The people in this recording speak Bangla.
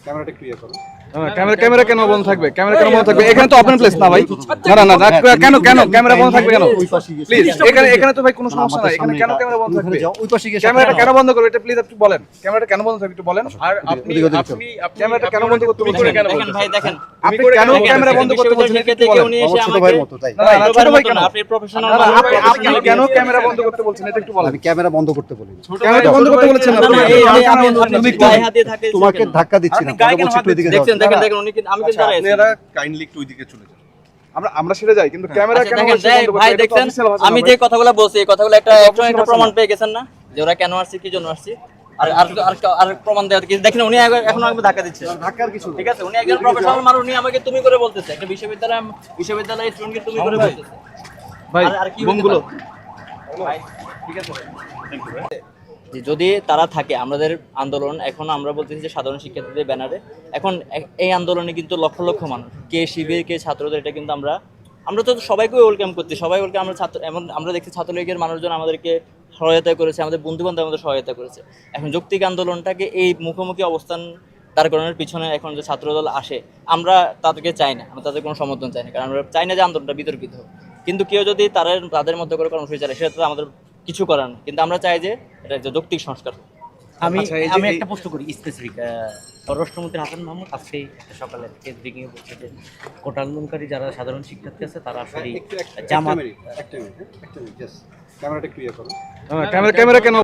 ক্যামেরাটা ক্লিয়ার করো। ক্যামেরা কেন বন্ধ থাকবে? ক্যামেরা কেন বন্ধ থাকবে? এখানে তো ওপেন প্লেস না ভাই। না কেন ক্যামেরা বন্ধ থাকবে কেন? প্লিজ এখানে তো ভাই কোনো সমস্যা নাই। এখানে কেন ক্যামেরা বন্ধ থাকবে? ওই পাশে গিয়ে ক্যামেরাটা কেন বন্ধ করবে এটা প্লিজ একটু বলেন। ক্যামেরাটা কেন বন্ধ থাকবে একটু বলেন। আর আপনি ক্যামেরাটা কেন বন্ধ করতে বলছেন? দেখেন ভাই দেখেন আপনি কেন ক্যামেরা বন্ধ করতে বলছেন একটু বলেন। উনি এসে ছোট আমাকে ভাইয়ের মতো তাই না ছোট ভাই কেন? আপনি প্রফেশনাল আপনি কেন ক্যামেরা বন্ধ করতে বলছেন এটা একটু বলেন। আমি ক্যামেরা বন্ধ করতে বলিনি, ক্যামেরা বন্ধ করতে বলেছেন না। আপনি গায়ে হাত দিয়ে থাকে তোমাকে ধাক্কা দিচ্ছি না, কথা বলছি একটু এদিকে যাও। দেখছেন দেখেন দেখেন উনি আমি কিন্তু দাঁড়াই আছি আপনারা কাইন্ডলি একটু ওইদিকে চলে যান। আমরা সেটা যাই কিন্তু ক্যামেরা আচ্ছা, কেন দেখেন বন্ধ করতে ভাই বলছেন? দেখছেন আমি যে কথাগুলো বলছি এই কথাগুলো একটা প্রমাণ পেয়ে গেছেন না যে ওরা কেন আসছে কি জন্য আসছে আর আর আর প্রমাণ দেওয়া কি দেখেন উনি এখন আমাকে ধাক্কা দিচ্ছে ধাক্কার কিছু ঠিক আছে উনি একজন প্রফেশনাল মানুষ উনি আমাকে তুমি করে বলতেছে একটা বিশ্ববিদ্যালয়ের স্টুডেন্টকে তুমি করে বলতেছে ভাই আর কি বোমগুলো ভাই ঠিক আছে যে যদি তারা থাকে আমাদের আন্দোলন এখন আমরা বলতেছি যে সাধারণ শিক্ষার্থীদের ব্যানারে এখন এই আন্দোলনে কিন্তু লক্ষ লক্ষ মানুষ কে শিবির কে ছাত্রদের এটা কিন্তু আমরা তো সবাইকে ওয়েলকাম করছি সবাই ওয়েলকাম আমরা ছাত্র এমন আমরা দেখছি ছাত্রলীগের মানুষজন আমাদেরকে সহায়তা করেছে আমাদের বন্ধু বান্ধব আমাদের সহায়তা করেছে এখন যৌক্তিক আন্দোলনটাকে এই মুখোমুখি অবস্থান দাঁড় করানোর পিছনে এখন যে ছাত্রদল আসে আমরা তাদেরকে চাই না আমরা তাদের কোনো সমর্থন চাই না কারণ আমরা চাই না যে আন্দোলনটা বিতর্কিত হোক কিন্তু কেউ যদি তাদের মধ্যে করে কর্মসূচি চালায় সেটা তো আমাদের কিছু করার না কিন্তু আমরা চাই যে এটা একটা যৌক্তিক সংস্কার হোক। আমি একটা প্রশ্ন করি স্পেসিফিক পররাষ্ট্রমন্ত্রী হাসান মাহমুদ আজকে সকালে ব্রিফিং এ বলছে যে কোটা আন্দোলনকারী যারা সাধারণ শিক্ষার্থী আছে তারা আসলে জামাত একটা মিনিট জাস্ট ক্যামেরাটা ক্লিয়ার করো। ক্যামেরা কেন